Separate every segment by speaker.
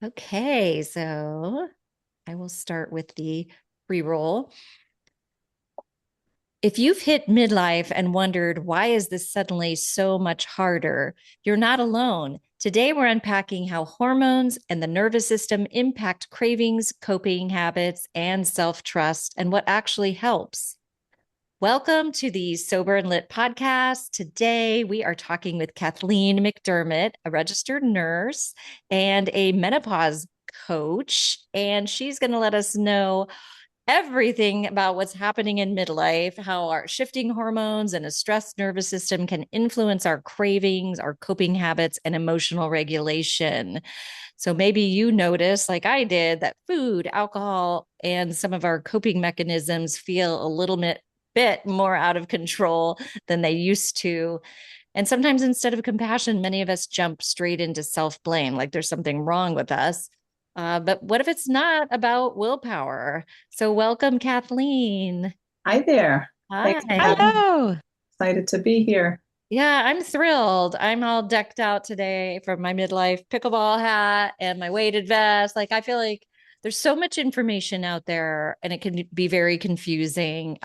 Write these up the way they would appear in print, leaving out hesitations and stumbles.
Speaker 1: Okay, so I will start with the pre-roll. If you've hit midlife and wondered, why is this suddenly so much harder? You're not alone. Today, we're unpacking how hormones and the nervous system impact cravings, coping habits, and self trust, and what actually helps. Welcome to the Sober and Lit podcast. Today, we are talking with Kathleen McDermott, a registered nurse and a menopause coach. And she's going to let us know everything about what's happening in midlife, how our shifting hormones and a stressed nervous system can influence our cravings, our coping habits, and emotional regulation. So maybe you notice, like I did, that food, alcohol, and some of our coping mechanisms feel a little bit more out of control than they used to. And sometimes instead of compassion, many of us jump straight into self blame, like there's something wrong with us. But what if it's not about willpower? So, welcome, Kathleen.
Speaker 2: Hi there.
Speaker 1: Hi.
Speaker 2: Thanks for having me.
Speaker 1: Hello.
Speaker 2: Excited to be here.
Speaker 1: Yeah, I'm thrilled. I'm all decked out today from my midlife pickleball hat and my weighted vest. Like, I feel like there's so much information out there and it can be very confusing.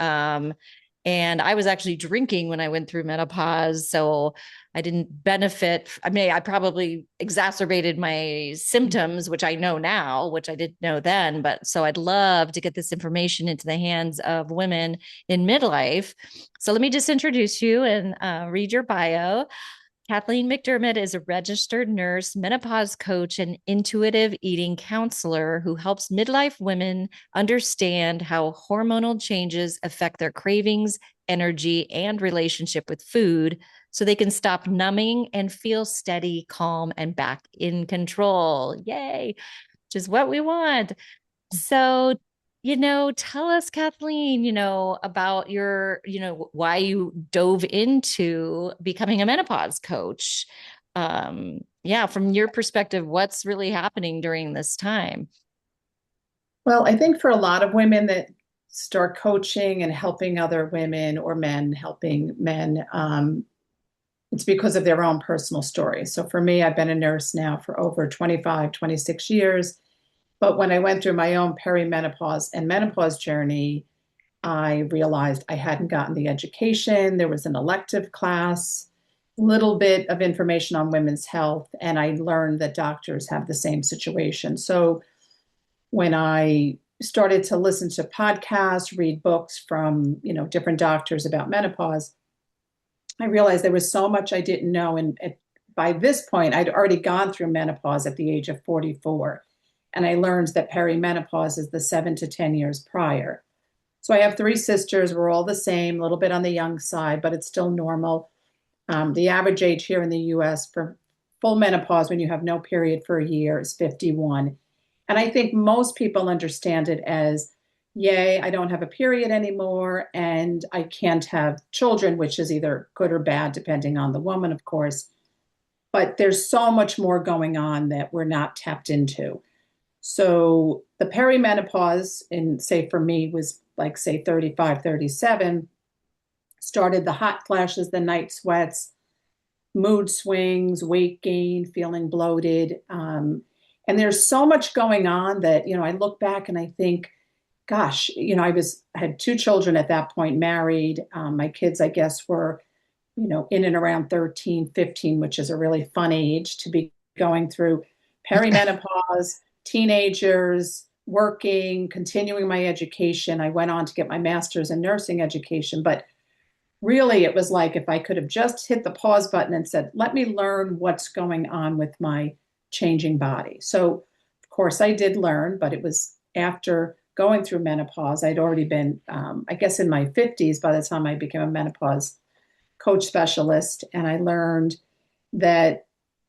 Speaker 1: And I was actually drinking when I went through menopause. So I didn't benefit. I mean, I probably exacerbated my symptoms, which I know now, which I didn't know then. But so I'd love to get this information into the hands of women in midlife. So let me just introduce you and read your bio. Kathleen McDermott is a registered nurse, menopause coach, and intuitive eating counselor who helps midlife women understand how hormonal changes affect their cravings, energy, and relationship with food so they can stop numbing and feel steady, calm, and back in control. Yay, which is what we want. So, tell us, Kathleen, about why you dove into becoming a menopause coach. Yeah, from your perspective, what's really happening during this time?
Speaker 2: Well, I think for a lot of women that start coaching and helping other women or men helping men, it's because of their own personal story. So for me, I've been a nurse now for over 25, 26 years. But when I went through my own perimenopause and menopause journey, I realized I hadn't gotten the education. There was an elective class, little bit of information on women's health, and I learned that doctors have the same situation. So when I started to listen to podcasts, read books from, different doctors about menopause, I realized there was so much I didn't know. And by this point, I'd already gone through menopause at the age of 44. And I learned that perimenopause is the 7 to 10 years prior. So I have three sisters. We're all the same, a little bit on the young side, but it's still normal. The average age here in the US for full menopause, when you have no period for a year, is 51. And I think most people understand it as, yay, I don't have a period anymore and I can't have children, which is either good or bad, depending on the woman, of course. But there's so much more going on that we're not tapped into. So the perimenopause, in say for me, was like, say, 35, 37, started the hot flashes, the night sweats, mood swings, weight gain, feeling bloated. And there's so much going on that, I look back and I think, gosh, I had two children at that point, married. My kids, I guess, were, in and around 13, 15, which is a really fun age to be going through perimenopause, teenagers, working, continuing my education. I went on to get my master's in nursing education, but really it was like if I could have just hit the pause button and said, let me learn what's going on with my changing body. So, of course, I did learn, but it was after going through menopause. I'd already been, I guess, in my 50s by the time I became a menopause coach specialist. And I learned that,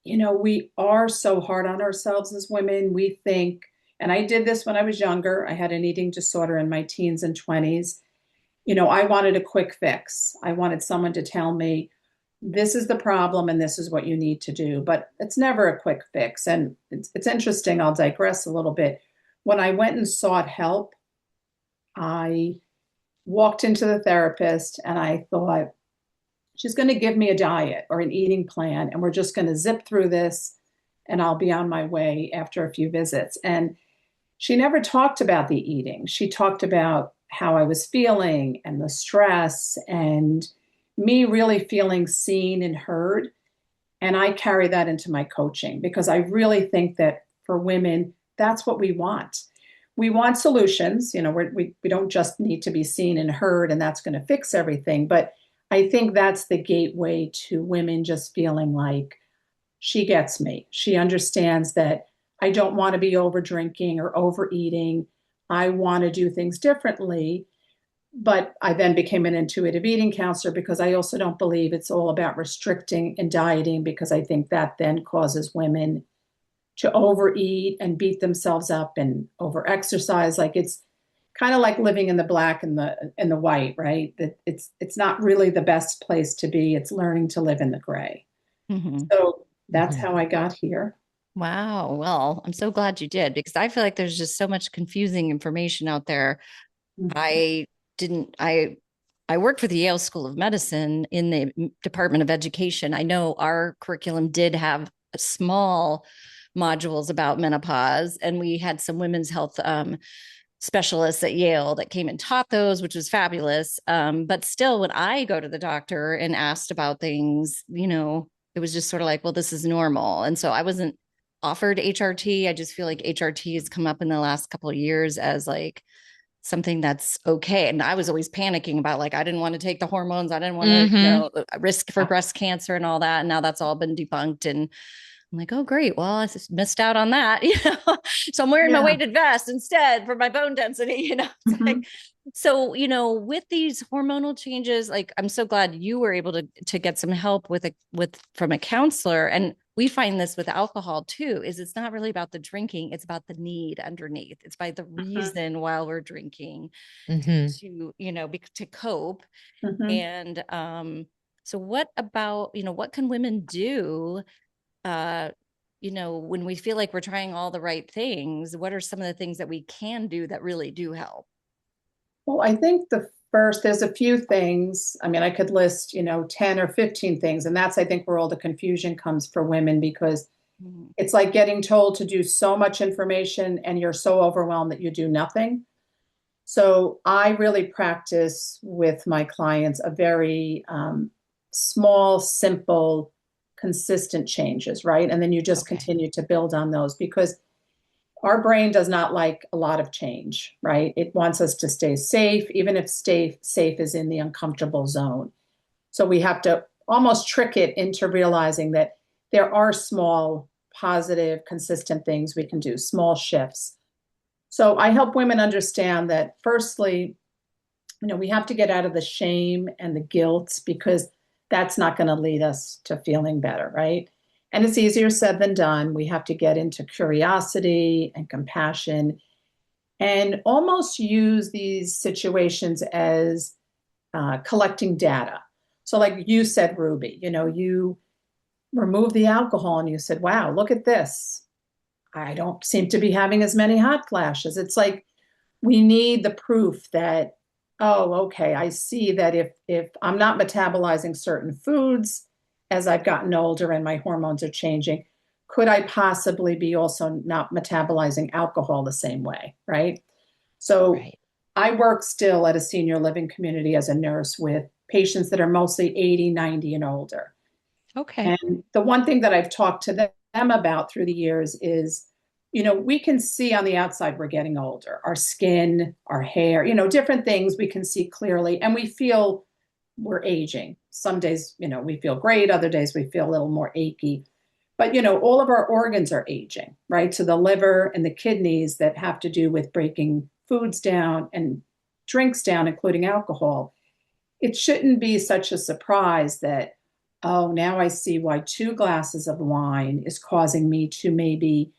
Speaker 2: we are so hard on ourselves as women. We think, and I did this when I was younger, I had an eating disorder in my teens and 20s. I wanted a quick fix. I wanted someone to tell me, this is the problem and this is what you need to do. But it's never a quick fix. And it's interesting, I'll digress a little bit. When I went and sought help, I walked into the therapist and I thought, she's going to give me a diet or an eating plan, and we're just going to zip through this. and I'll be on my way after a few visits. And she never talked about the eating. She talked about how I was feeling and the stress and me really feeling seen and heard. And I carry that into my coaching because I really think that for women, that's what we want. We want solutions. We don't just need to be seen and heard, and that's going to fix everything. But I think that's the gateway to women just feeling like she gets me. She understands that I don't want to be over drinking or overeating. I want to do things differently. But I then became an intuitive eating counselor because I also don't believe it's all about restricting and dieting, because I think that then causes women to overeat and beat themselves up and overexercise. Like it's kind of like living in the black and the white, right? That it's not really the best place to be. It's learning to live in the gray.
Speaker 1: Mm-hmm.
Speaker 2: So that's
Speaker 3: Mhm.
Speaker 2: how I got here.
Speaker 1: Wow. Well, I'm so glad you did because I feel like there's just so much confusing information out there.
Speaker 2: Mhm.
Speaker 1: I didn't, I worked for the Yale School of Medicine in the Department of Education. I know our curriculum did have small modules about menopause, and we had some women's health specialists at Yale that came and taught those, which was fabulous. But still, when I go to the doctor and asked about things, it was just sort of like, well, this is normal. And so I wasn't offered HRT. I just feel like HRT has come up in the last couple of years as like something that's okay. And I was always panicking about like, I didn't want to take the hormones. I didn't want to,
Speaker 3: Mhm.
Speaker 1: risk for breast cancer and all that. And now that's all been debunked. And I'm like, oh, great. Well, I just missed out on that. So I'm wearing my
Speaker 2: Yeah.
Speaker 1: weighted vest instead for my bone density, It's like,
Speaker 2: Mhm.
Speaker 1: so, with these hormonal changes, like I'm so glad you were able to get some help with from a counselor. And we find this with alcohol too, is it's not really about the drinking, it's about the need underneath. It's by the
Speaker 2: Mhm.
Speaker 1: reason while we're drinking
Speaker 3: Mhm.
Speaker 1: to cope.
Speaker 2: Mhm.
Speaker 1: And so what about, what can women do uh, when we feel like we're trying all the right things? What are some of the things that we can do that really do help?
Speaker 2: Well, I think there's a few things. I mean, I could list, 10 or 15 things. And that's, I think, where all the confusion comes for women, because
Speaker 1: Mhm.
Speaker 2: it's like getting told to do so much information and you're so overwhelmed that you do nothing. So I really practice with my clients a very small, simple, consistent changes, right? And then you just
Speaker 1: Okay.
Speaker 2: continue to build on those, because our brain does not like a lot of change, right? It wants us to stay safe, even if stay safe is in the uncomfortable zone. So we have to almost trick it into realizing that there are small, positive, consistent things we can do, small shifts. So I help women understand that, firstly, we have to get out of the shame and the guilt, because that's not going to lead us to feeling better, right? And it's easier said than done. We have to get into curiosity and compassion and almost use these situations as collecting data. So, like you said, Ruby, you remove the alcohol and you said, wow, look at this. I don't seem to be having as many hot flashes. It's like we need the proof that, oh, okay, I see that if I'm not metabolizing certain foods as I've gotten older and my hormones are changing, could I possibly be also not metabolizing alcohol the same way, right? So
Speaker 1: Right.
Speaker 2: I work still at a senior living community as a nurse with patients that are mostly 80, 90 and older.
Speaker 1: Okay.
Speaker 2: And the one thing that I've talked to them about through the years is, we can see on the outside we're getting older. Our skin, our hair, different things we can see clearly, and we feel we're aging. Some days, we feel great. Other days we feel a little more achy. But, all of our organs are aging, right? So the liver and the kidneys that have to do with breaking foods down and drinks down, including alcohol, it shouldn't be such a surprise that, oh, now I see why 2 glasses of wine is causing me to maybe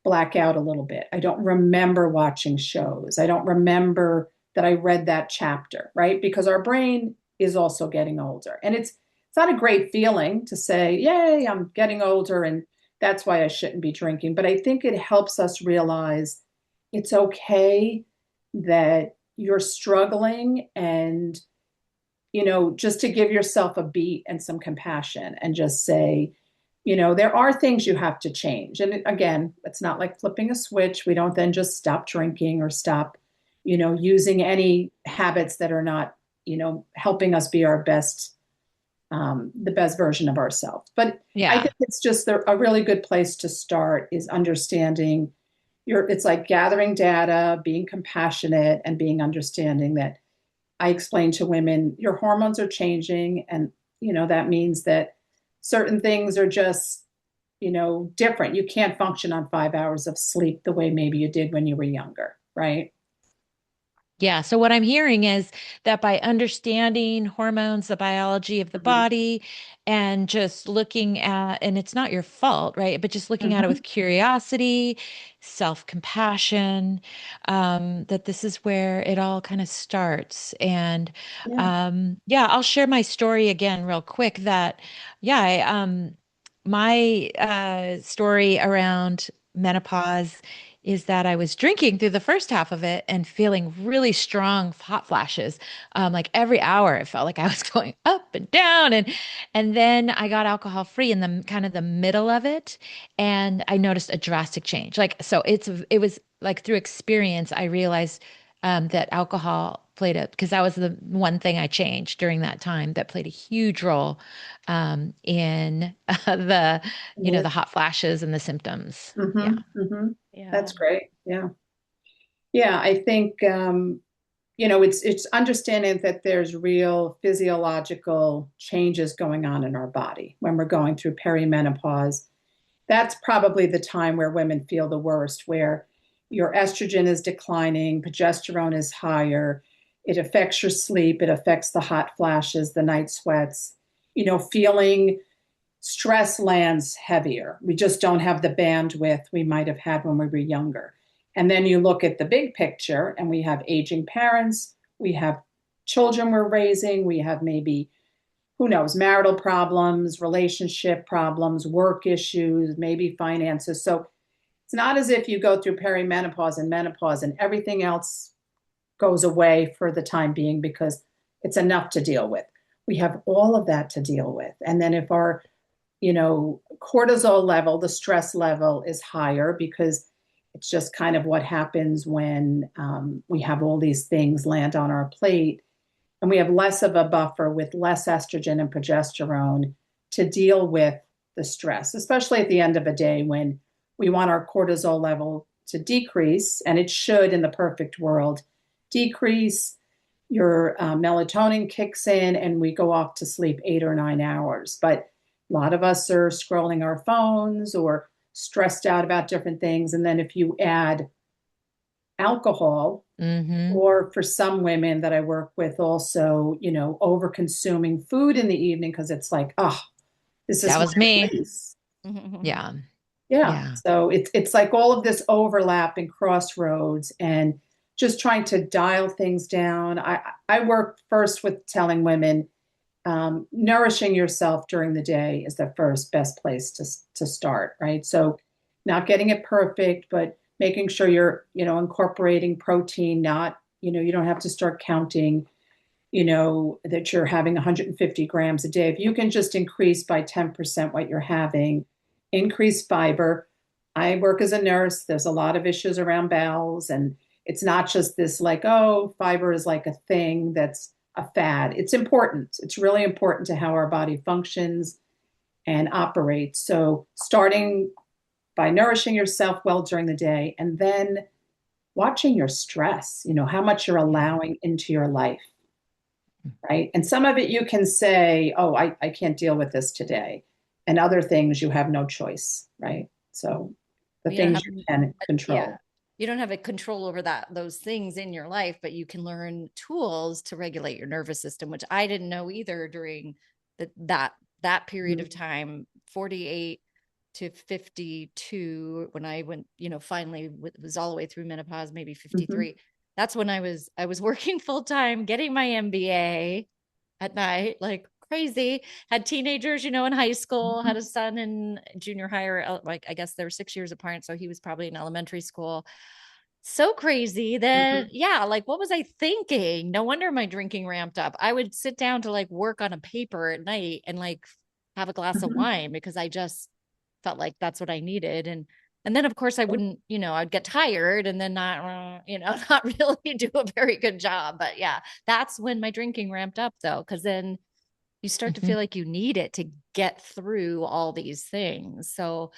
Speaker 2: black out a little bit. I don't remember watching shows. I don't remember that I read that chapter, right? Because our brain is also getting older. And it's not a great feeling to say, yay, I'm getting older and that's why I shouldn't be drinking. But I think it helps us realize it's okay that you're struggling, and just to give yourself a beat and some compassion and just say, there are things you have to change. And again, it's not like flipping a switch. We don't then just stop drinking or stop, using any habits that are not, helping us be our best, the best version of ourselves. But I
Speaker 1: Yeah.
Speaker 2: think it's just a really good place to start is understanding it's like gathering data, being compassionate, and being understanding that I explain to women, your hormones are changing. And, that means that certain things are just, different. You can't function on 5 hours of sleep the way maybe you did when you were younger, right?
Speaker 1: Yeah. So what I'm hearing is that by understanding hormones, the biology of the
Speaker 2: Mhm.
Speaker 1: body, and just looking at, and it's not your fault, right? But just looking at it
Speaker 2: Mhm.
Speaker 1: with curiosity, self-compassion, that this is where it all kind of starts. And
Speaker 2: Yeah.
Speaker 1: yeah, I'll share my story again real quick that, yeah, my story around menopause is that I was drinking through the first half of it and feeling really strong hot flashes. Like every hour, it felt like I was going up and down, and then I got alcohol free in the kind of the middle of it, and I noticed a drastic change. Like so, it was like through experience, I realized that alcohol played a because that was the one thing I changed during that time that played a huge role in the
Speaker 2: Yeah.
Speaker 1: the hot flashes and the symptoms. Yeah.
Speaker 2: Hmm. Hmm.
Speaker 1: Yeah.
Speaker 2: That's great. Yeah. Yeah. I think, it's understanding that there's real physiological changes going on in our body when we're going through perimenopause. That's probably the time where women feel the worst, where your estrogen is declining, progesterone is higher. It affects your sleep, it affects the hot flashes, the night sweats, feeling stress lands heavier. We just don't have the bandwidth we might have had when we were younger. And then you look at the big picture, and we have aging parents, we have children we're raising, we have maybe, who knows, marital problems, relationship problems, work issues, maybe finances. So it's not as if you go through perimenopause and menopause and everything else goes away for the time being because it's enough to deal with. We have all of that to deal with. And then if our cortisol level, the stress level is higher because it's just kind of what happens when we have all these things land on our plate and we have less of a buffer with less estrogen and progesterone to deal with the stress, especially at the end of a day when we want our cortisol level to decrease, and it should in the perfect world decrease. Your melatonin kicks in, and we go off to sleep 8 or 9 hours. But a lot of us are scrolling our phones or stressed out about different things. And then if you add alcohol,
Speaker 1: Hmm.
Speaker 2: or for some women that I work with, also, over consuming food in the evening because it's like, oh, this is
Speaker 1: That
Speaker 2: my
Speaker 1: was me.
Speaker 2: release.
Speaker 1: Yeah.
Speaker 2: Yeah.
Speaker 1: Yeah.
Speaker 2: So it's like all of this overlap and crossroads and just trying to dial things down. I work first with telling women, nourishing yourself during the day is the first best place to start, right? So not getting it perfect, but making sure you're, incorporating protein, not, you don't have to start counting, that you're having 150 grams a day. If you can just increase by 10% what you're having, increase fiber. I work as a nurse. There's a lot of issues around bowels, and it's not just this like, oh, fiber is like a thing that's a fad. It's important. It's really important to how our body functions and operates. So, starting by nourishing yourself well during the day and then watching your stress, how much you're
Speaker 1: Yeah.
Speaker 2: allowing into your life, right? And some of it you can say, oh, I can't deal with this today. And other things you have no choice, right? So the
Speaker 1: You don't
Speaker 2: things
Speaker 1: have,
Speaker 2: you can
Speaker 1: yeah.
Speaker 2: control.
Speaker 1: You don't have a control over those things in your life, but you can learn tools to regulate your nervous system, which I didn't know either during that that period
Speaker 2: Mhm.
Speaker 1: of time, 48 to 52, when I went, finally was all the way through menopause, maybe
Speaker 2: Mhm.
Speaker 1: 53. That's when I was working full time, getting my MBA at night, like crazy. Had teenagers, in high school,
Speaker 2: Mhm.
Speaker 1: had a son in junior high, or like I guess they were 6 years apart. So he was probably in elementary school. So crazy that,
Speaker 2: Mhm.
Speaker 1: yeah, like what was I thinking? No wonder my drinking ramped up. I would sit down to like work on a paper at night and like have a glass of
Speaker 2: Mhm.
Speaker 1: wine because I just felt like that's what I needed. And then of course I wouldn't, I'd get tired and then not, not really do a very good job. But yeah, that's when my drinking ramped up though, because then you start to
Speaker 3: Mhm.
Speaker 1: feel like you need it to get through all these things. So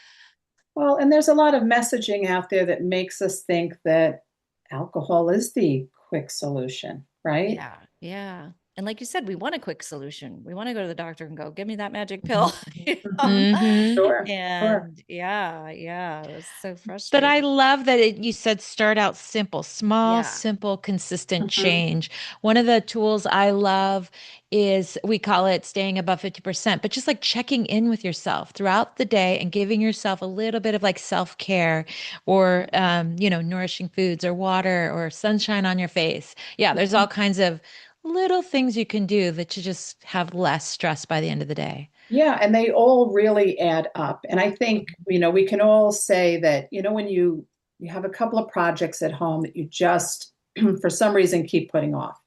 Speaker 2: Well, and there's a lot of messaging out there that makes us think that alcohol is the quick solution, right?
Speaker 1: yeah, yeah. And like you said, we want a quick solution. We want to go to the doctor and go, give me that magic pill.
Speaker 3: Mhm.
Speaker 1: you know?
Speaker 3: Mhm.
Speaker 2: Sure, sure.
Speaker 1: And yeah, yeah, it was so
Speaker 3: But I
Speaker 1: frustrating.
Speaker 3: love that you said start out simple, small,
Speaker 1: Yeah.
Speaker 3: simple, consistent
Speaker 2: Mhm.
Speaker 3: change. One of the tools I love is we call it staying above 50%, but just like checking in with yourself throughout the day and giving yourself a little bit of like self-care or, nourishing foods or water or sunshine on your face. Yeah, there's all kinds of little things you can do that you just have less stress by the end of the day.
Speaker 2: Yeah, and they all really add up. And I think, we can all say that, when you have a couple of projects at home that you just for some reason keep putting off.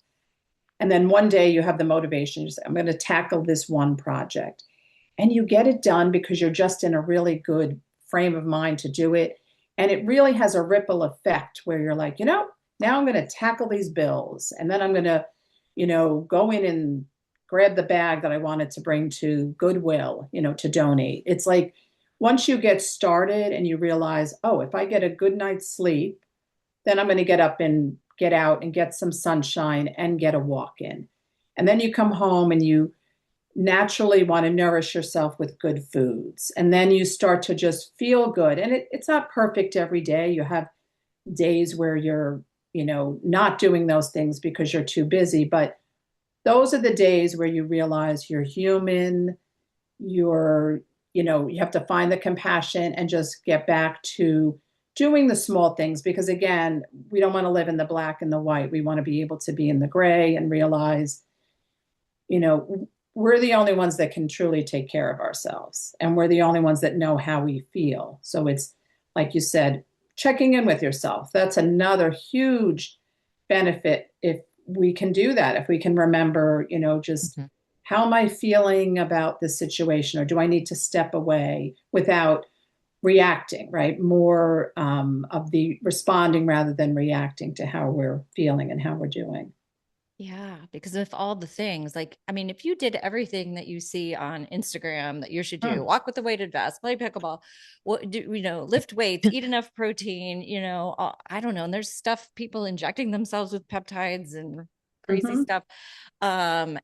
Speaker 2: And then one day you have the motivation, you say, I'm going to tackle this one project. And you get it done because you're just in a really good frame of mind to do it. And it really has a ripple effect where you're like, now I'm going to tackle these bills. And then I'm going to, go in and grab the bag that I wanted to bring to Goodwill, to donate. It's like once you get started and you realize, oh, if I get a good night's sleep, then I'm going to get up and get out and get some sunshine and get a walk in. And then you come home and you naturally want to nourish yourself with good foods. And then you start to just feel good. And it's not perfect every day. You have days where you're, not doing those things because you're too busy. But those are the days where you realize you're human, you're, you have to find the compassion and just get back to doing the small things because again, we don't want to live in the black and the white. We want to be able to be in the gray and realize, we're the only ones that can truly take care of ourselves and we're the only ones that know how we feel. So it's like you said, checking in with yourself. That's another huge benefit if we can do that, if we can remember, just
Speaker 3: Mhm.
Speaker 2: how am I feeling about this situation or do I need to step away without reacting, right? More of the responding rather than reacting to how we're feeling and how we're doing.
Speaker 1: Yeah, because if all the things like, I mean, if you did everything that you see on Instagram that you should do,
Speaker 2: Mm.
Speaker 1: walk with a weighted vest, play pickleball, what do lift weights, eat enough protein, I don't know. And there's stuff people injecting themselves with peptides and crazy
Speaker 2: Mhm.
Speaker 1: stuff.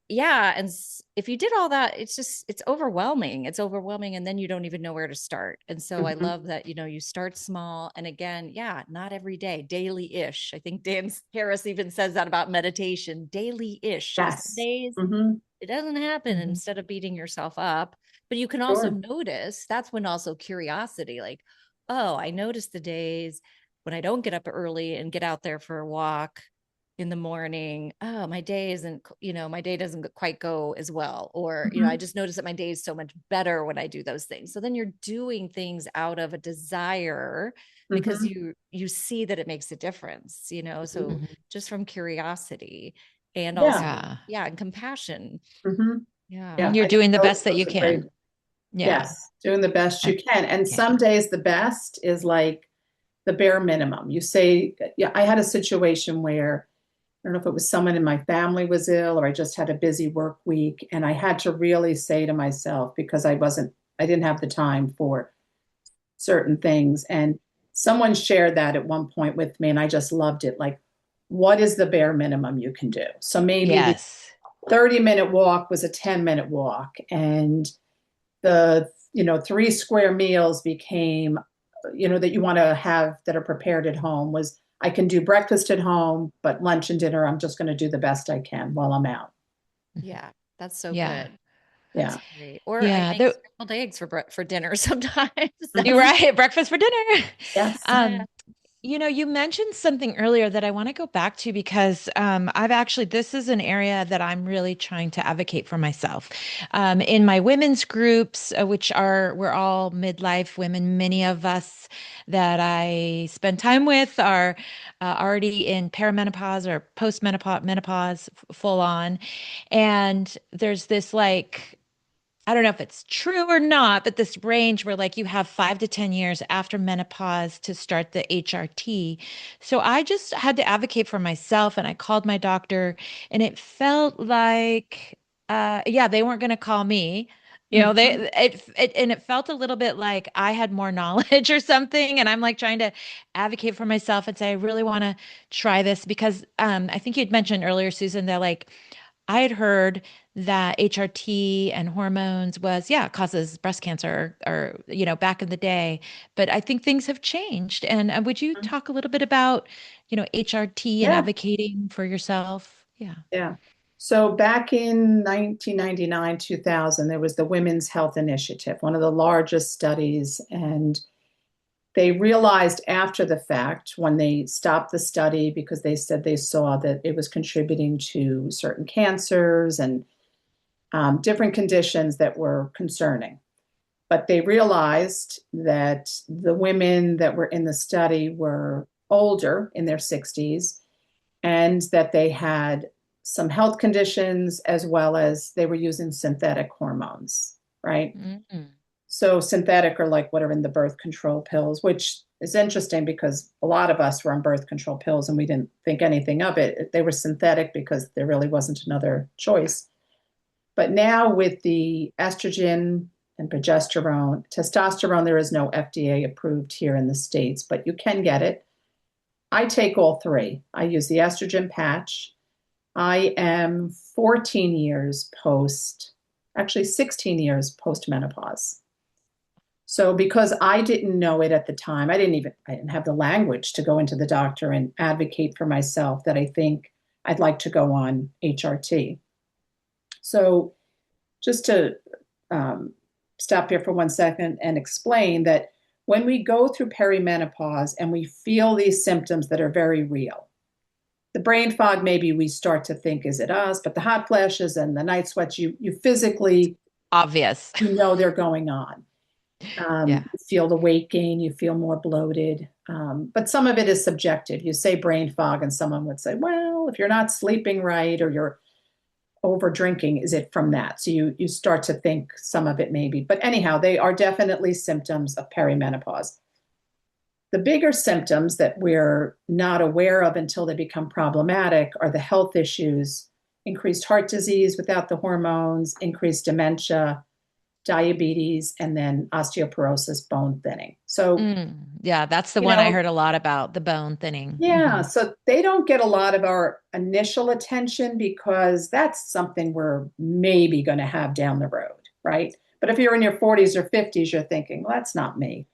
Speaker 1: Yeah, and if you did all that, it's overwhelming. It's overwhelming, and then you don't even know where to start. And so I
Speaker 2: Mhm.
Speaker 1: love that you start small, and again, yeah, not every day, daily-ish. I think Dan Harris even says that about meditation, daily-ish. Some
Speaker 2: Yes.
Speaker 1: days
Speaker 2: Hmm.
Speaker 1: it doesn't happen
Speaker 3: Mhm.
Speaker 1: instead of beating yourself up, but you can also
Speaker 2: Sure.
Speaker 1: notice. That's when also curiosity, like, oh, I notice the days when I don't get up early and get out there for a walk in the morning. Oh, my day isn't, my day doesn't quite go as well. Or, I
Speaker 2: Hmm.
Speaker 1: just notice that my day is so much better when I do those things. So then you're doing things out of a desire because
Speaker 2: Hmm.
Speaker 1: you see that it makes a difference, so
Speaker 3: Mhm.
Speaker 1: just from curiosity and
Speaker 2: Yeah.
Speaker 1: also,
Speaker 3: Yeah.
Speaker 1: yeah, and compassion.
Speaker 2: Hmm.
Speaker 1: Yeah.
Speaker 2: Yeah.
Speaker 3: You're
Speaker 2: I think
Speaker 3: doing the best that you
Speaker 2: those are great.
Speaker 3: can. Yeah.
Speaker 2: Yes. Doing the best
Speaker 3: Uh,
Speaker 2: you can. And
Speaker 3: Yeah.
Speaker 2: some days the best is like the bare minimum. You say, yeah, I had a situation where I don't know if it was someone in my family was ill or I just had a busy work week. And I had to really say to myself, because I didn't have the time for certain things. And someone shared that at one point with me, and I just loved it. Like, what is the bare minimum you can do? So maybe the
Speaker 3: Yes.
Speaker 2: 30-minute walk was a 10-minute walk, and the, three square meals became, that you want to have that are prepared at home was I can do breakfast at home, but lunch and dinner, I'm just going to do the best I can while I'm out.
Speaker 3: Mhm.
Speaker 1: Yeah. That's so
Speaker 3: Yeah.
Speaker 1: good. That's
Speaker 2: Yeah.
Speaker 1: great. Or I
Speaker 3: Yeah.
Speaker 1: make
Speaker 3: There,
Speaker 1: scrambled eggs for dinner sometimes.
Speaker 3: you're
Speaker 2: Hmm.
Speaker 3: right. Breakfast for dinner.
Speaker 2: Yes.
Speaker 1: Yeah.
Speaker 3: Um, you mentioned something earlier that I want to go back to because this is an area that I'm really trying to advocate for myself. In my women's groups, we're all midlife women, many of us that I spend time with are already in perimenopause or postmenopause, menopause, full on. And there's this like I don't know if it's true or not, but this range where like you have 5 to 10 years after menopause to start the HRT. So I just had to advocate for myself and I called my doctor and it felt like yeah, they weren't going to call me. You know, they
Speaker 2: Mhm.
Speaker 3: and it felt a little bit like I had more knowledge or something. And I'm like trying to advocate for myself and say, I really want to try this because I think you'd mentioned earlier, Susan, that like I had heard that HRT and hormones was, yeah, causes breast cancer or, you know, back in the day. But I think things have changed. And would you talk a little bit about, you know, HRT and
Speaker 2: Yeah,
Speaker 3: advocating for yourself? Yeah.
Speaker 2: yeah. So back in 1999, 2000, there was the Women's Health Initiative, one of the largest studies. And they realized after the fact, when they stopped the study, because they said they saw that it was contributing to certain cancers and different conditions that were concerning. But they realized that the women that were in the study were older in their 60s and that they had some health conditions as well as they were using synthetic hormones, right?
Speaker 3: Mm-hmm.
Speaker 2: So synthetic are like what are in the birth control pills, which is interesting because a lot of us were on birth control pills and we didn't think anything of it. They were synthetic because there really wasn't another choice. But now with the estrogen and progesterone, testosterone, there is no FDA approved here in the States, but you can get it. I take all three. I use the estrogen patch. I am 14 years post, actually 16 years post menopause. So because I didn't know it at the time, I didn't have the language to go into the doctor and advocate for myself that I think I'd like to go on HRT. So just to um, stop here for 1 second and explain that when we go through perimenopause and we feel these symptoms that are very real, the brain fog, maybe we start to think, is it us? But the hot flashes and the night sweats, you physically,
Speaker 3: Obvious.
Speaker 2: you know they're going on.
Speaker 3: Yeah.
Speaker 2: You feel the weight gain, you feel more bloated. But some of it is subjective. You say brain fog, and someone would say, well, if you're not sleeping right or you're over drinking, is it from that? So you start to think some of it maybe. But anyhow, they are definitely symptoms of perimenopause. The bigger symptoms that we're not aware of until they become problematic are the health issues, increased heart disease without the hormones, increased dementia, diabetes, and then osteoporosis, bone thinning. So,
Speaker 3: Yeah, that's the
Speaker 2: you
Speaker 3: one I
Speaker 2: know,
Speaker 3: heard a lot about, the bone thinning.
Speaker 2: yeah, so they don't get a lot of our initial attention because that's something we're maybe going to have down the road, right? But if you're in your 40s or 50s, you're thinking, well, that's not me.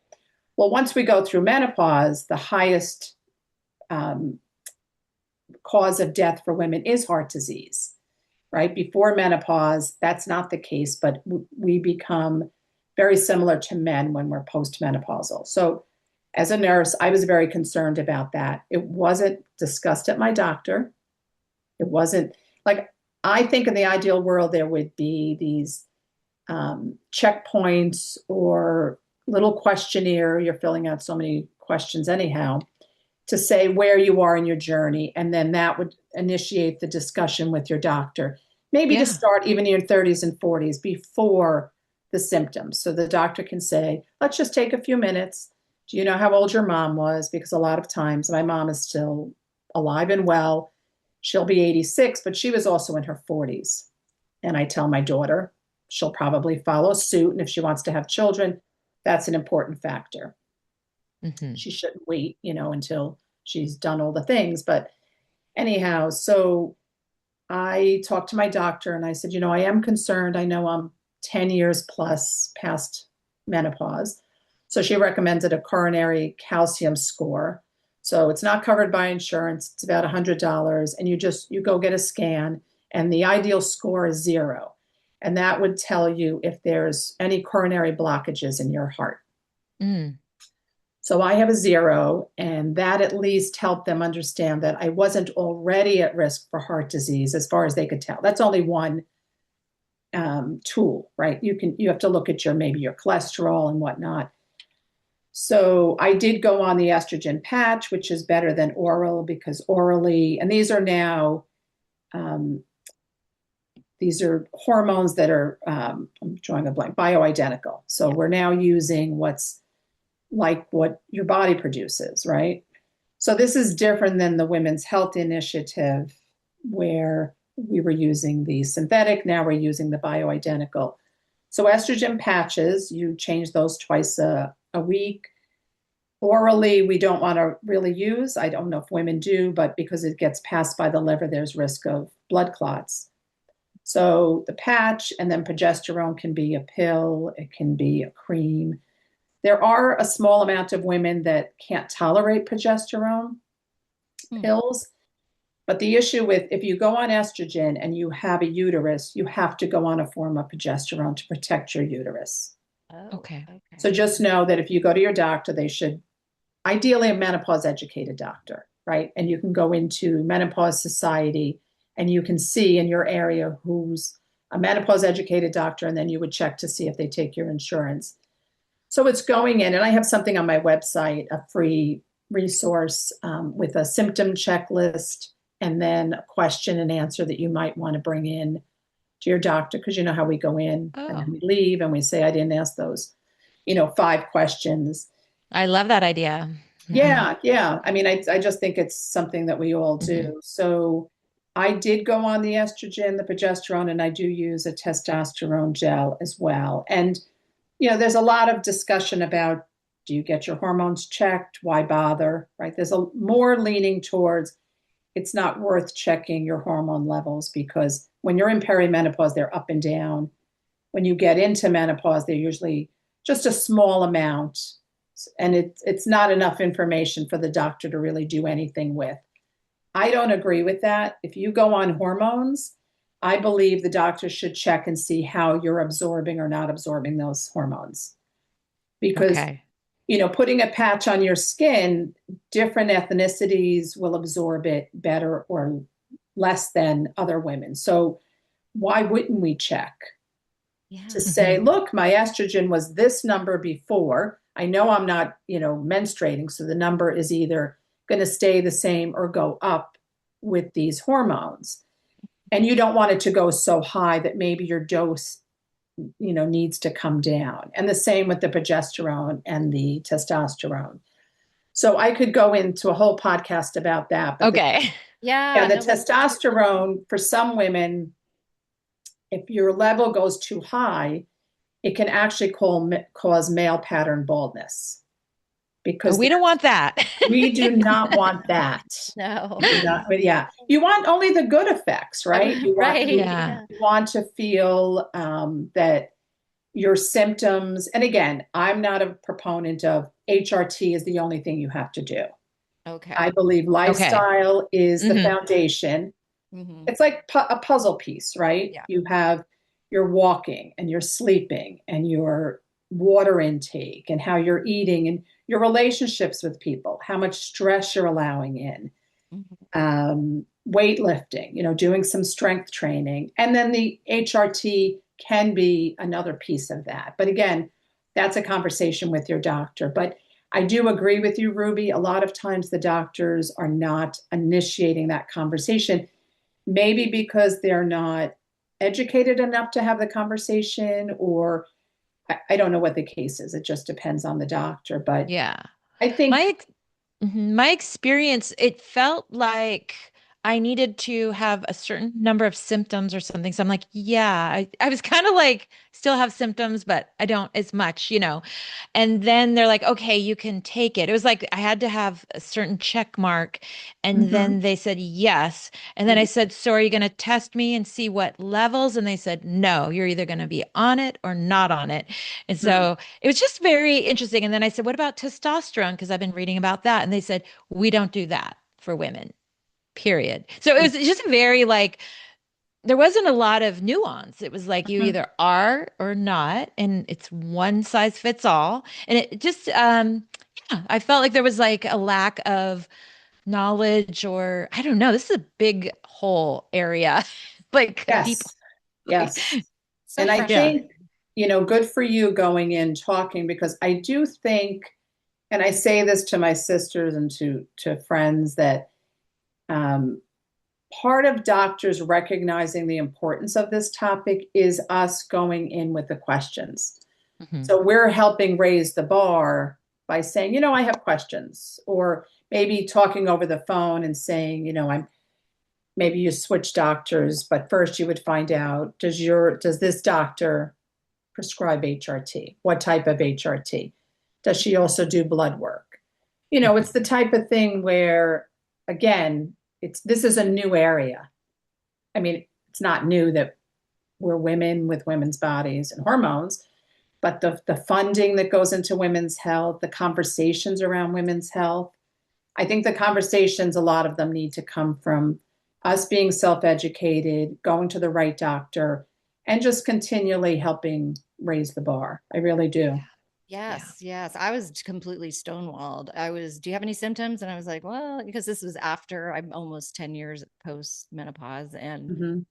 Speaker 2: Well, once we go through menopause, the highest um, cause of death for women is heart disease, right? Before menopause, that's not the case, but we become very similar to men when we're postmenopausal. So, as a nurse, I was very concerned about that. It wasn't discussed at my doctor. It wasn't like, I think in the ideal world, there would be these checkpoints or little questionnaire. You're filling out so many questions, anyhow, to say where you are in your journey. And then that would initiate the discussion with your doctor, maybe to
Speaker 3: Yeah.
Speaker 2: start even in your 30s and 40s before the symptoms. So the doctor can say, let's just take a few minutes. Do you know how old your mom was? Because a lot of times my mom is still alive and well. She'll be 86, but she was also in her 40s. And I tell my daughter, she'll probably follow suit. And if she wants to have children, that's an important factor.
Speaker 3: Hmm.
Speaker 2: She shouldn't wait, until she's done all the things. But anyhow, so I talked to my doctor and I said, I am concerned. I know I'm 10 years plus past menopause. So she recommended a coronary calcium score. So it's not covered by insurance. It's about $100 and you go get a scan and the ideal score is 0. And that would tell you if there's any coronary blockages in your heart.
Speaker 3: Mm.
Speaker 2: So I have a 0, and that at least helped them understand that I wasn't already at risk for heart disease as far as they could tell. That's only one tool, right? You have to look at maybe your cholesterol and whatnot. So I did go on the estrogen patch, which is better than oral because orally, and these are now um, these are hormones that are, I'm drawing a blank, bioidentical. So
Speaker 1: Yeah.
Speaker 2: we're now using what's like what your body produces, right? So this is different than the Women's Health Initiative, where we were using the synthetic, now we're using the bioidentical. So estrogen patches, you change those twice a week. Orally, we don't want to really use. I don't know if women do, but because it gets passed by the liver, there's risk of blood clots. So the patch, and then progesterone can be a pill, it can be a cream. There are a small amount of women that can't tolerate progesterone
Speaker 1: Hmm.
Speaker 2: pills. But the issue with if you go on estrogen and you have a uterus, you have to go on a form of progesterone to protect your uterus.
Speaker 1: Oh,
Speaker 3: Okay.
Speaker 1: okay.
Speaker 2: So just know that if you go to your doctor, they should ideally a menopause educated doctor, right? And you can go into Menopause Society and you can see in your area who's a menopause educated doctor, and then you would check to see if they take your insurance. So it's going in, and I have something on my website, a free resource with a symptom checklist and then a question and answer that you might want to bring in to your doctor, because you know how we go in and
Speaker 3: Oh,
Speaker 2: then we leave and we say, I didn't ask those, 5 questions.
Speaker 3: I love that idea. Hmm.
Speaker 2: Yeah, yeah. I mean, I just think it's something that we all
Speaker 3: Hmm.
Speaker 2: do. So I did go on the estrogen, the progesterone, and I do use a testosterone gel as well. And there's a lot of discussion about, do you get your hormones checked? Why bother? Right? There's a more leaning towards it's not worth checking your hormone levels, because when you're in perimenopause, they're up and down. When you get into menopause, they're usually just a small amount, and it's not enough information for the doctor to really do anything with. I don't agree with that. If you go on hormones, I believe the doctor should check and see how you're absorbing or not absorbing those hormones. Because,
Speaker 3: Okay.
Speaker 2: putting a patch on your skin, different ethnicities will absorb it better or less than other women. So why wouldn't we check to
Speaker 1: Yeah.
Speaker 2: say,
Speaker 3: Hmm.
Speaker 2: look, my estrogen was this number before. I know I'm not, menstruating. So the number is either going to stay the same or go up with these hormones. And you don't want it to go so high that maybe your dose, needs to come down. And the same with the progesterone and the testosterone. So I could go into a whole podcast about that. But
Speaker 3: Okay.
Speaker 2: yeah,
Speaker 1: Yeah,
Speaker 2: the
Speaker 1: no, let's do that.
Speaker 2: testosterone for some women, if your level goes too high, it can actually cause male pattern baldness,
Speaker 3: Oh,
Speaker 2: because
Speaker 3: we don't want that.
Speaker 2: we do not want that.
Speaker 1: No.
Speaker 2: We do not, but yeah, you want only the good effects, right? You want
Speaker 1: Right.
Speaker 2: you
Speaker 3: Yeah.
Speaker 1: Yeah.
Speaker 2: want to feel that your symptoms. And again, I'm not a proponent of HRT is the only thing you have to do. I
Speaker 1: Okay.
Speaker 2: believe
Speaker 3: Okay.
Speaker 2: lifestyle is the
Speaker 3: Hmm.
Speaker 2: foundation.
Speaker 1: Hmm.
Speaker 2: It's like a puzzle piece, right?
Speaker 1: Yeah.
Speaker 2: You have your walking and your sleeping and your water intake and how you're eating and your relationships with people, how much stress you're allowing in,
Speaker 1: Hmm.
Speaker 2: weightlifting, doing some strength training. And then the HRT can be another piece of that. But again, that's a conversation with your doctor. But I do agree with you, Ruby. A lot of times the doctors are not initiating that conversation, maybe because they're not educated enough to have the conversation, or I don't know what the case is. It just depends on the doctor. But
Speaker 3: Yeah.
Speaker 2: I
Speaker 3: My
Speaker 2: think,
Speaker 3: ex- my experience, it felt like I needed to have a certain number of symptoms or something. So I'm like, yeah, I was kind of like, still have symptoms, but I don't as much. And then they're like, okay, you can take it. It was like I had to have a certain check mark. And
Speaker 2: mhm,
Speaker 3: then they said yes. And then I said, so are you going to test me and see what levels? And they said, no, you're either going to be on it or not on it. And
Speaker 2: mhm,
Speaker 3: so it was just very interesting. And then I said, what about testosterone? Because I've been reading about that. And they said, we don't do that for women, period. So it was just very like, there wasn't a lot of nuance. It was like you
Speaker 2: mhm.
Speaker 3: either are or not, and it's one size fits all. And it just, yeah, I felt like there was like a lack of knowledge, or I don't know. This is a big whole area, like a deep,
Speaker 2: Yes,
Speaker 3: like,
Speaker 2: yes.
Speaker 1: So
Speaker 2: And I
Speaker 3: yeah.
Speaker 1: frustrating.
Speaker 2: think, good for you going in talking, because I do think, and I say this to my sisters and to friends, that um, part of doctors recognizing the importance of this topic is us going in with the questions.
Speaker 3: Mhm.
Speaker 2: So we're helping raise the bar by saying, I have questions, or maybe talking over the phone and saying, maybe you switch doctors, but first you would find out, does this doctor prescribe HRT? What type of HRT? Does she also do blood work? It's the
Speaker 3: Mhm.
Speaker 2: type of thing where, again, this is a new area. I mean, it's not new that we're women with women's bodies and hormones, but the funding that goes into women's health, the conversations around women's health, I think the conversations, a lot of them need to come from us being self-educated, going to the right doctor, and just continually helping raise the bar. I really do.
Speaker 3: Yeah.
Speaker 1: Yes, yes. I was completely stonewalled. Do you have any symptoms? And I was like, well, because this was after I'm almost 10 years post menopause. And
Speaker 2: Mhm.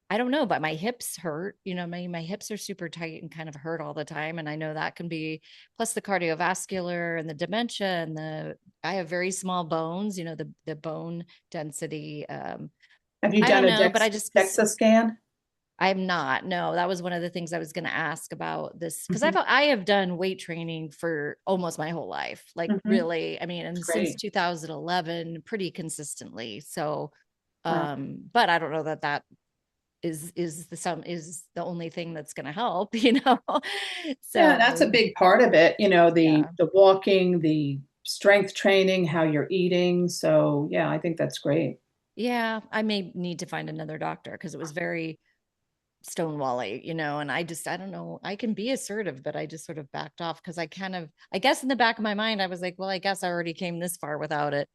Speaker 1: I don't know, but my hips hurt. My hips are super tight and kind of hurt all the time. And I know that can be plus the cardiovascular and the dementia and I have very small bones, the bone density.
Speaker 2: Have you
Speaker 1: I
Speaker 2: done
Speaker 1: don't
Speaker 2: a
Speaker 1: know, but I just was
Speaker 2: DEXA scan?
Speaker 1: I'm not. No, that was one of the things I was going to ask about this because
Speaker 2: Mhm.
Speaker 1: I have done weight training for almost my whole life. Like
Speaker 2: Mhm.
Speaker 1: really, I mean,
Speaker 2: It's
Speaker 1: and since
Speaker 2: great.
Speaker 1: 2011 pretty consistently. So
Speaker 2: Wow.
Speaker 1: but I don't know that is the only thing that's going to help,
Speaker 2: Yeah, that's a
Speaker 1: So,
Speaker 2: big part of it, the
Speaker 1: yeah.
Speaker 2: the walking, the strength training, how you're eating. So, yeah, I think that's great.
Speaker 1: Yeah, I may need to find another doctor because it was very stonewally, and I don't know, I can be assertive, but I just sort of backed off because I guess in the back of my mind, I was like, well, I guess I already came this far without it,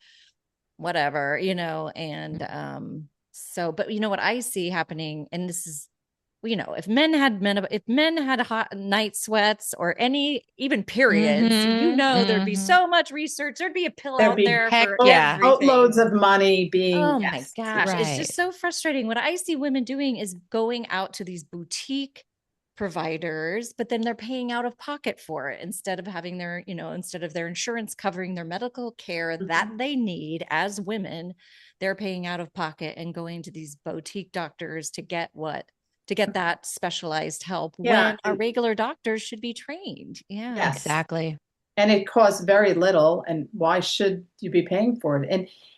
Speaker 1: whatever, and so, but what I see happening, and this is, if men had hot night sweats or any even periods,
Speaker 3: Mhm.
Speaker 1: there'd be
Speaker 3: Mhm.
Speaker 1: so much research. There'd be a pill
Speaker 2: There'd
Speaker 1: out
Speaker 2: be
Speaker 1: there
Speaker 3: Heck
Speaker 1: for
Speaker 3: yeah.
Speaker 2: boatloads
Speaker 1: everything.
Speaker 2: of money being,
Speaker 1: Oh my
Speaker 2: yes,
Speaker 1: gosh. It's
Speaker 3: Right.
Speaker 1: just so frustrating. What I see women doing is going out to these boutique providers, but then they're paying out of pocket for it instead of instead of their insurance covering their medical care that
Speaker 2: Mhm.
Speaker 1: they need as women, they're paying out of pocket and going to these boutique doctors to get that specialized help
Speaker 2: Yeah,
Speaker 1: when our
Speaker 2: and
Speaker 1: regular doctors should be trained. Yeah.
Speaker 2: yes.
Speaker 3: Exactly.
Speaker 2: And it costs very little, and why should you be paying for it?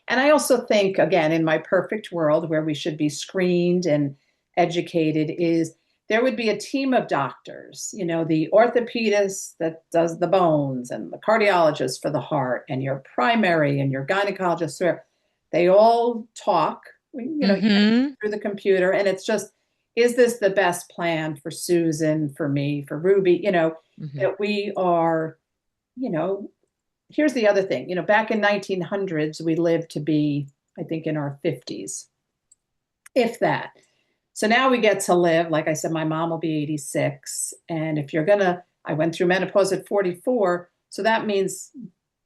Speaker 2: And I also think, again, in my perfect world where we should be screened and educated, is there would be a team of doctors, the orthopedist that does the bones, and the cardiologist for the heart, and your primary and your gynecologist, where they all talk,
Speaker 3: Mhm.
Speaker 2: through the computer, and it's just, is this the best plan for Susan, for me, for Ruby,
Speaker 3: Mhm.
Speaker 2: that we are, you know, here's the other thing, back in 1900s, we lived to be, I think, in our 50s, if that. So now we get to live, like I said, my mom will be 86. And if you're gonna, I went through menopause at 44. So that means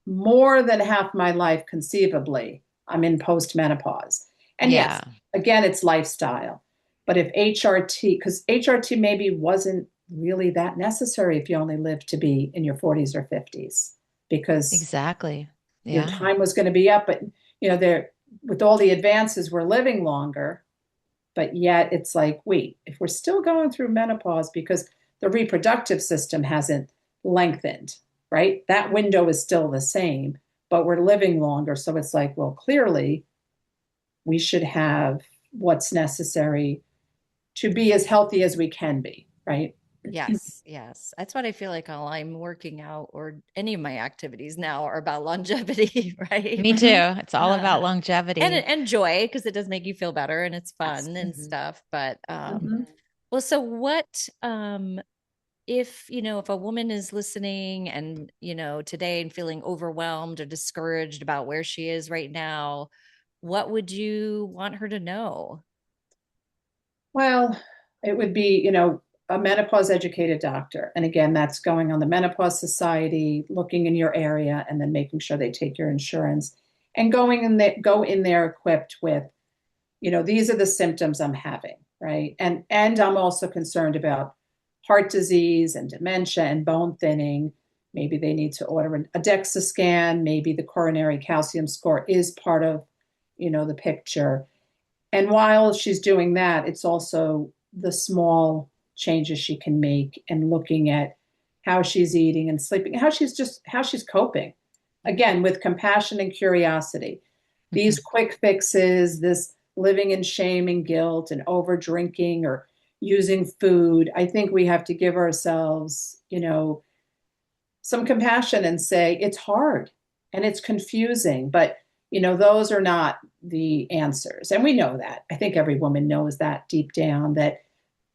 Speaker 2: more than half my life, conceivably, I'm in postmenopause. And yes,
Speaker 3: Yeah.
Speaker 2: again, it's lifestyle. But if HRT, because HRT maybe wasn't really that necessary if you only lived to be in your 40s or 50s, because
Speaker 3: Exactly.
Speaker 2: your
Speaker 3: Yeah.
Speaker 2: time was going to be up. But there, with all the advances, we're living longer. But yet it's like, wait, if we're still going through menopause because the reproductive system hasn't lengthened, right? That window is still the same, but we're living longer. So it's like, well, clearly we should have what's necessary to be as healthy as we can be, right?
Speaker 1: Yes, yes. That's what I feel like all I'm working out or any of my activities now are about longevity, right?
Speaker 3: Me too.
Speaker 2: Mhm.
Speaker 3: It's all about longevity.
Speaker 1: And joy because it does make you feel better and it's
Speaker 2: Yes.
Speaker 1: fun and
Speaker 3: Mhm.
Speaker 1: stuff. But
Speaker 2: Mhm.
Speaker 1: well, so what if if a woman is listening and today and feeling overwhelmed or discouraged about where she is right now, what would you want her to know?
Speaker 2: Well, it would be, a menopause educated doctor. And again, that's going on the Menopause Society, looking in your area, and then making sure they take your insurance and go in there equipped with, these are the symptoms I'm having, right? And I'm also concerned about heart disease and dementia and bone thinning. Maybe they need to order a DEXA scan. Maybe the coronary calcium score is part of, the picture. And while she's doing that, it's also the small changes she can make and looking at how she's eating and sleeping, how she's coping. Again, with compassion and curiosity. These
Speaker 3: Mhm.
Speaker 2: quick fixes, this living in shame and guilt and over drinking or using food, I think we have to give ourselves, some compassion and say it's hard and it's confusing, but those are not the answers. And we know that. I think every woman knows that deep down, that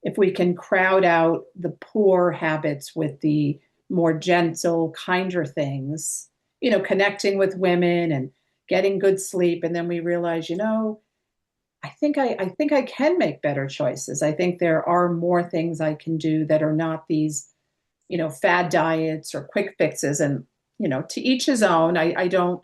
Speaker 2: if we can crowd out the poor habits with the more gentle, kinder things, connecting with women and getting good sleep, and then we realize, I think I can make better choices. I think there are more things I can do that are not these, fad diets or quick fixes. And, to each his own. I don't,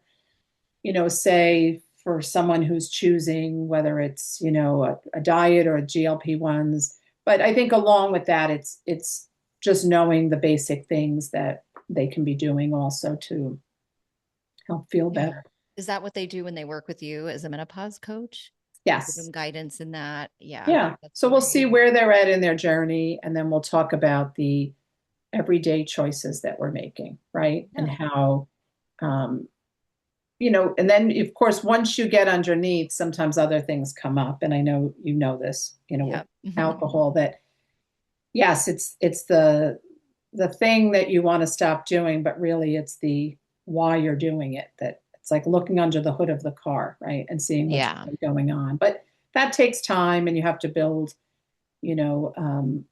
Speaker 2: say for someone who's choosing whether it's, a diet or a GLP-1s. But I think along with that, it's just knowing the basic things that they can be doing also to help feel
Speaker 1: Yeah.
Speaker 2: better.
Speaker 1: Is that what they do when they work with you as a menopause coach? You give them
Speaker 2: Yes.
Speaker 1: guidance in that. Yeah,
Speaker 2: Yeah.
Speaker 1: that's
Speaker 2: So we'll see
Speaker 1: great.
Speaker 2: where they're at in their journey, and then we'll talk about the everyday choices that we're making, right? And
Speaker 1: Yeah.
Speaker 2: how, um, and then of course, once you get underneath, sometimes other things come up. And I know this, with
Speaker 1: Yeah.
Speaker 2: alcohol, that yes, it's the thing that you want to stop doing, but really it's the why you're doing it. That it's like looking under the hood of the car, right? And seeing what's
Speaker 3: Yeah.
Speaker 2: really going on. But that takes time, and you have to build, you know, um,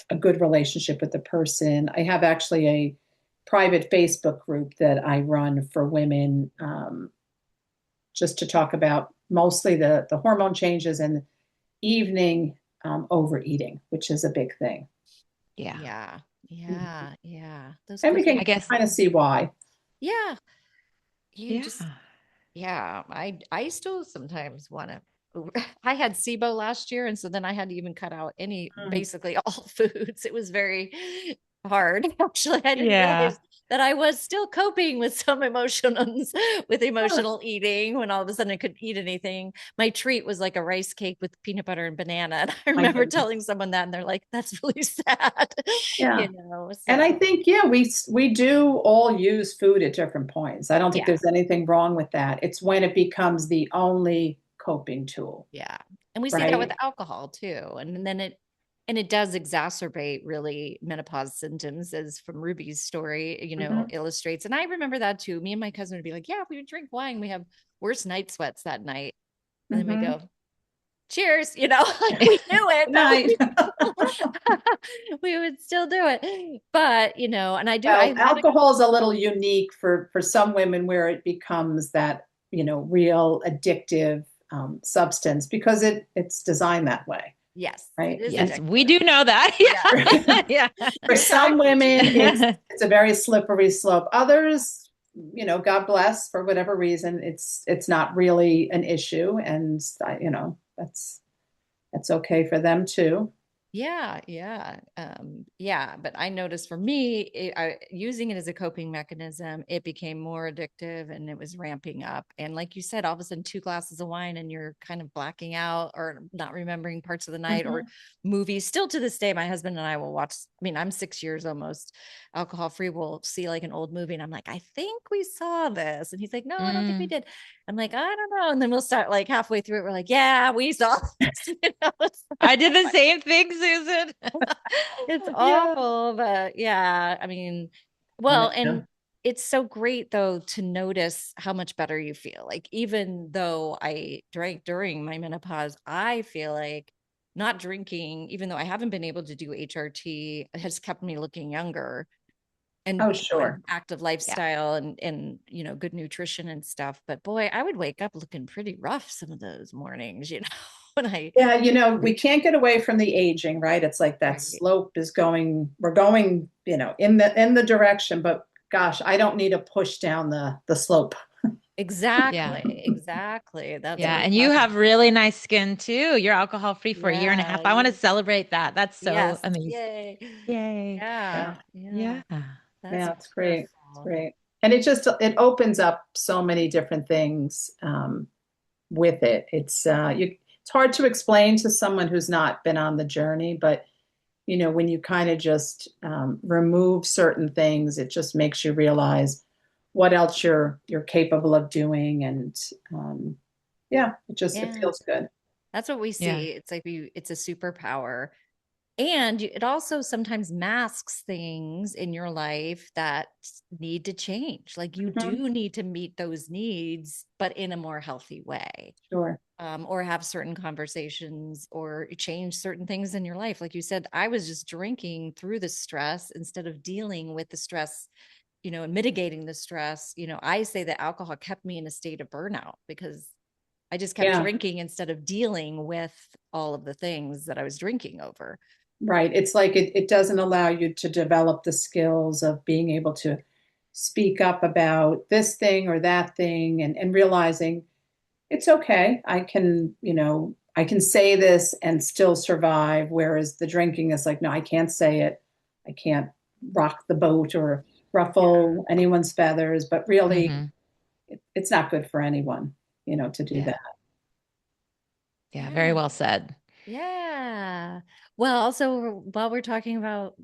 Speaker 2: a good relationship with the person. I have actually a private Facebook group that I run for women, just to talk about mostly the hormone changes and evening overeating, which is a big thing.
Speaker 3: Yeah.
Speaker 1: Yeah.
Speaker 2: Mhm.
Speaker 1: Yeah. Yeah. Those
Speaker 2: And we
Speaker 1: groups are
Speaker 3: I
Speaker 2: can
Speaker 3: guess.
Speaker 2: kind of see why.
Speaker 1: yeah. You
Speaker 3: Yeah.
Speaker 1: just yeah. I still sometimes want to I had SIBO last year, and so then I had to even cut out any
Speaker 2: Mm.
Speaker 1: basically all foods. It was very hard. Actually, I didn't
Speaker 3: Yeah.
Speaker 1: realize that I was still coping with some emotions with
Speaker 2: Huh.
Speaker 1: emotional eating when all of a sudden I couldn't eat anything. My treat was like a rice cake with peanut butter and banana. And I
Speaker 2: My
Speaker 1: remember
Speaker 2: goodness.
Speaker 1: telling someone that, and they're like, that's really sad,
Speaker 2: Yeah. And I
Speaker 1: So
Speaker 2: think, yeah, we do all use food at different points. I don't think
Speaker 1: yeah.
Speaker 2: there's anything wrong with that. It's when it becomes the only coping tool,
Speaker 1: Yeah. And we see that with
Speaker 2: right?
Speaker 1: alcohol too. And then it does exacerbate really menopause symptoms, as from Ruby's story,
Speaker 2: Hmm.
Speaker 1: illustrates. And I remember that too. Me and my cousin would be like, yeah, if we would drink wine, we have worse night sweats that night. And then we
Speaker 2: Hmm.
Speaker 1: go, cheers, like we knew it,
Speaker 2: Good
Speaker 1: but
Speaker 2: night.
Speaker 1: we would still do it. But, and I
Speaker 2: Well,
Speaker 1: had a,
Speaker 2: alcohol is a little unique for some women, where it becomes that, real addictive substance, because it's designed that way,
Speaker 1: yes, it
Speaker 2: right?
Speaker 1: is
Speaker 2: And
Speaker 3: Yes, we
Speaker 1: addictive.
Speaker 3: do know that.
Speaker 1: Yeah,
Speaker 3: Yeah.
Speaker 2: for
Speaker 1: you're
Speaker 2: some
Speaker 1: correct.
Speaker 2: women, it's
Speaker 3: Yeah.
Speaker 2: it's a very slippery slope. Others, God bless, for whatever reason, it's not really an issue, and that's okay for them too.
Speaker 1: Yeah, yeah. Yeah, but I noticed for me, using it as a coping mechanism, it became more addictive and it was ramping up. And like you said, all of a sudden 2 glasses of wine and you're kind of blacking out or not remembering parts of the night, or
Speaker 2: Hmm.
Speaker 1: movies. Still to this day, my husband and I will watch. I mean, I'm 6 years almost alcohol free. We'll see like an old movie and I'm like, I think we saw this. And he's like, no, I don't think we
Speaker 3: Mm.
Speaker 1: did. I'm like, I don't know. And then we'll start like halfway through it. We're like, yeah, we saw this. It's
Speaker 3: I did the same thing, Susan.
Speaker 1: it's
Speaker 3: Yeah.
Speaker 1: awful, but yeah, I mean,
Speaker 2: Yeah.
Speaker 1: well, and it's so great though to notice how much better you feel. Like even though I drank during my menopause, I feel like not drinking, even though I haven't been able to do HRT, has kept me looking younger. And
Speaker 2: Oh, sure.
Speaker 1: an active
Speaker 3: Yeah.
Speaker 1: lifestyle and good nutrition and stuff. But boy, I would wake up looking pretty rough some of those mornings, when I
Speaker 2: Yeah, we can't get away from the aging, right? It's like that
Speaker 1: right.
Speaker 2: slope is we're going, in the direction, but gosh, I don't need to push down the slope.
Speaker 3: Yeah.
Speaker 1: Exactly, exactly. That's what
Speaker 3: Yeah.
Speaker 1: I'm
Speaker 3: And you
Speaker 1: talking
Speaker 3: have
Speaker 1: about.
Speaker 3: really nice skin too. You're alcohol free for a year and a half.
Speaker 1: Yeah,
Speaker 3: I want to
Speaker 1: yeah.
Speaker 3: celebrate that. That's so
Speaker 1: Yes.
Speaker 3: amazing.
Speaker 1: Yay.
Speaker 3: Yay.
Speaker 1: Yeah,
Speaker 2: Yeah.
Speaker 1: yeah.
Speaker 3: Yeah.
Speaker 1: That's
Speaker 2: Yeah, it's great. It's
Speaker 1: wonderful.
Speaker 2: great. And it opens up so many different things, with it. It's it's hard to explain to someone who's not been on the journey, but when you kind of just remove certain things, it just makes you realize what else you're capable of doing, and yeah, it
Speaker 1: Yeah.
Speaker 2: feels good.
Speaker 1: That's what we
Speaker 3: Yeah.
Speaker 1: see. It's like it's a superpower. And it also sometimes masks things in your life that need to change. Like you
Speaker 2: Mhm.
Speaker 1: do need to meet those needs, but in a more healthy way.
Speaker 2: Sure.
Speaker 1: Or have certain conversations or change certain things in your life. Like you said, I was just drinking through the stress instead of dealing with the stress, and mitigating the stress. I say that alcohol kept me in a state of burnout because I just kept
Speaker 2: Yeah.
Speaker 1: drinking instead of dealing with all of the things that I was drinking over.
Speaker 2: Right. It's like it doesn't allow you to develop the skills of being able to speak up about this thing or that thing, and realizing it's okay. I can say this and still survive. Whereas the drinking is like, no, I can't say it. I can't rock the boat or
Speaker 1: Yeah.
Speaker 2: ruffle anyone's feathers, but really
Speaker 3: Hmm.
Speaker 2: it's not good for anyone, to do
Speaker 3: Yeah.
Speaker 2: that.
Speaker 3: Yeah. Very
Speaker 1: Yeah.
Speaker 3: well said.
Speaker 1: Yeah. Well, also while we're talking about,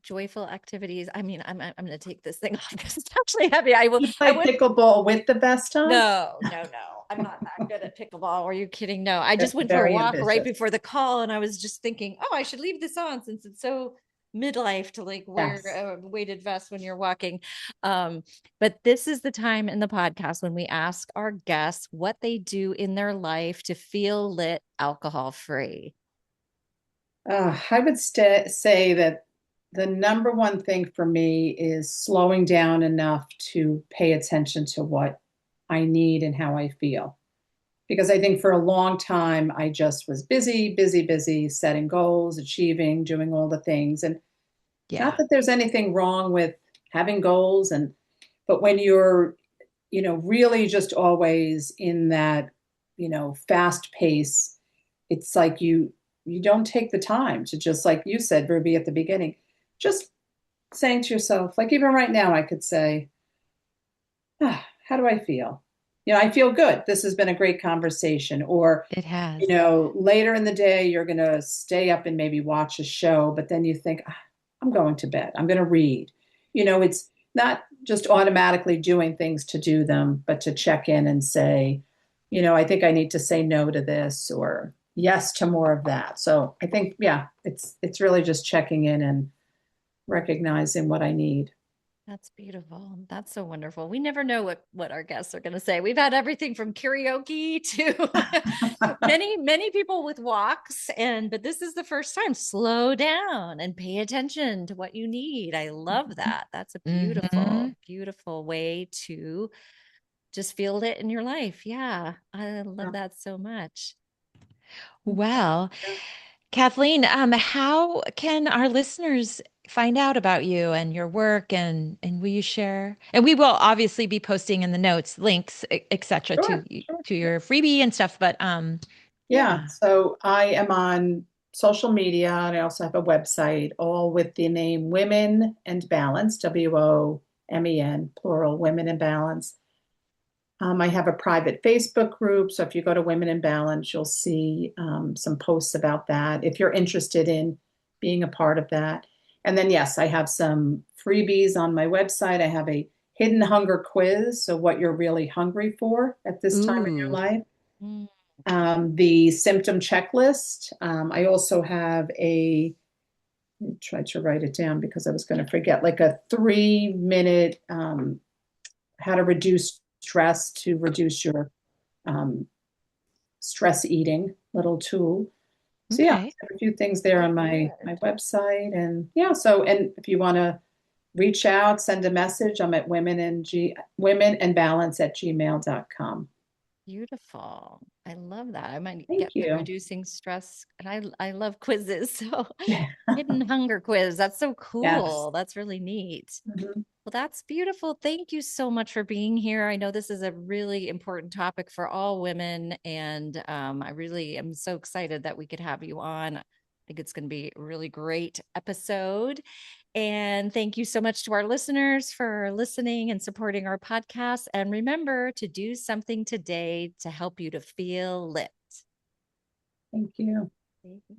Speaker 1: joyful activities, I mean, I'm going to take this thing off because it's actually heavy.
Speaker 2: You
Speaker 1: I
Speaker 2: play
Speaker 1: would
Speaker 2: pickleball with the best on?
Speaker 1: no, no, no. I'm not that good at pickleball. Are you kidding? No. I just
Speaker 2: That's
Speaker 1: went for a
Speaker 2: very
Speaker 1: walk right
Speaker 2: ambitious.
Speaker 1: before the call and I was just thinking, oh, I should leave this on since it's so midlife to like wear
Speaker 2: Yes.
Speaker 1: a weighted vest when you're walking. Um, but this is the time in the podcast when we ask our guests what they do in their life to feel lit alcohol free.
Speaker 2: I would say that the number one thing for me is slowing down enough to pay attention to what I need and how I feel. Because I think for a long time, I just was busy, busy, busy, setting goals, achieving, doing all the things. And not
Speaker 3: Yeah.
Speaker 2: that there's anything wrong with having goals, but when you're, really just always in that, fast pace, it's like you don't take the time to, just like you said, Ruby, at the beginning, just saying to yourself, like even right now, I could say, how do I feel? I feel good. This has been a great conversation. Or,
Speaker 3: It has.
Speaker 2: later in the day, you're going to stay up and maybe watch a show, but then you think, I'm going to bed. I'm going to read. It's not just automatically doing things to do them, but to check in and say, I think I need to say no to this or yes to more of that. So I think, yeah, it's really just checking in and recognizing what I need.
Speaker 1: That's beautiful. That's so wonderful. We never know what our guests are going to say. We've had everything from karaoke to many people with walks, but this is the first time. Slow down and pay attention to what you need. I love that. That's a beautiful,
Speaker 3: Hmm.
Speaker 1: beautiful way to just feel it in your life. Yeah, I love that so much.
Speaker 3: Well, Kathleen, how can our listeners find out about you and your work and will you share? And we will obviously be posting in the notes links, etc.
Speaker 2: Sure,
Speaker 3: to
Speaker 2: sure.
Speaker 3: to your freebie and stuff. But
Speaker 2: Yeah,
Speaker 3: yeah.
Speaker 2: so I am on social media and I also have a website, all with the name Women and Balance, WOMEN, plural, Women and Balance. I have a private Facebook group, so if you go to Women in Balance, you'll see some posts about that if you're interested in being a part of that. And then, yes, I have some freebies on my website. I have a hidden hunger quiz, so what you're really hungry for at this time in your
Speaker 3: Ooh.
Speaker 2: life.
Speaker 1: Mm,
Speaker 2: The symptom checklist. I also have let me try to write it down because I was going to forget, like a 3-minute how to reduce stress to reduce your um, stress eating little tool. So yeah,
Speaker 3: Okay.
Speaker 2: I have a few things there
Speaker 1: so
Speaker 2: on my
Speaker 1: good.
Speaker 2: website, and yeah. So and if you want to reach out, send a message. I'm at women and balance at gmail.com.
Speaker 1: Beautiful. I love that. I might
Speaker 2: Thank
Speaker 1: get the
Speaker 2: you.
Speaker 1: reducing stress, and I love quizzes. So hidden hunger quiz. That's so
Speaker 2: Yes.
Speaker 1: cool. That's really neat.
Speaker 2: Mhm.
Speaker 1: Well, that's beautiful. Thank you so much for being here. I know this is a really important topic for all women, and I really am so excited that we could have you on. I think it's going to be a really great episode. And thank you so much to our listeners for listening and supporting our podcast. And remember to do something today to help you to feel lit.
Speaker 2: Thank you.
Speaker 1: Thank you.